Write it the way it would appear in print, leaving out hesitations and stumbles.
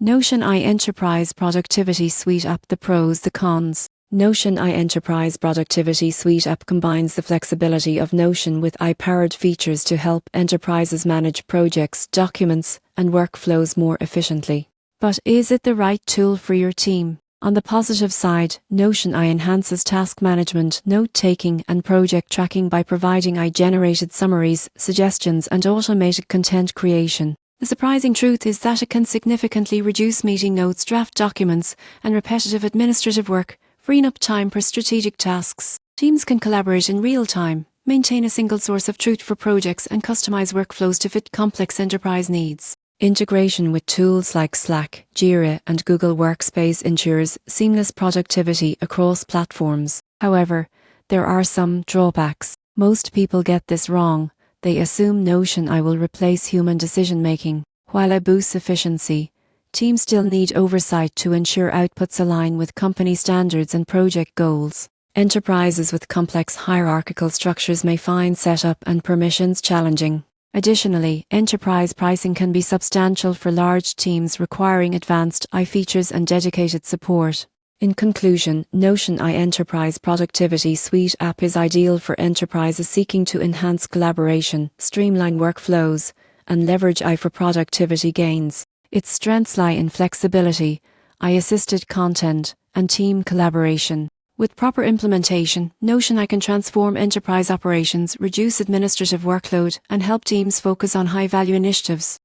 Notion I Enterprise Productivity Suite App. The pros, the cons. Notion I Enterprise Productivity Suite app combines the flexibility of Notion with AI-powered features to help enterprises manage projects, documents, and workflows more efficiently. But is it the right tool for your team? On the positive side, Notion I enhances task management, note-taking, and project tracking by providing AI-generated summaries, suggestions, and automated content creation. The surprising truth is that it can significantly reduce meeting notes, draft documents, and repetitive administrative work, freeing up time for strategic tasks. Teams can collaborate in real time, maintain a single source of truth for projects, and customize workflows to fit complex enterprise needs. Integration with tools like Slack, Jira, and Google Workspace ensures seamless productivity across platforms. However, there are some drawbacks. Most people get this wrong. They assume Notion I will replace human decision-making. While it boosts efficiency, teams still need oversight to ensure outputs align with company standards and project goals. Enterprises with complex hierarchical structures may find setup and permissions challenging. Additionally, enterprise pricing can be substantial for large teams requiring advanced AI features and dedicated support. In conclusion, Notion I Enterprise Productivity Suite app is ideal for enterprises seeking to enhance collaboration, streamline workflows, and leverage AI for productivity gains. Its strengths lie in flexibility, AI-assisted content, and team collaboration. With proper implementation, Notion I can transform enterprise operations, reduce administrative workload, and help teams focus on high-value initiatives.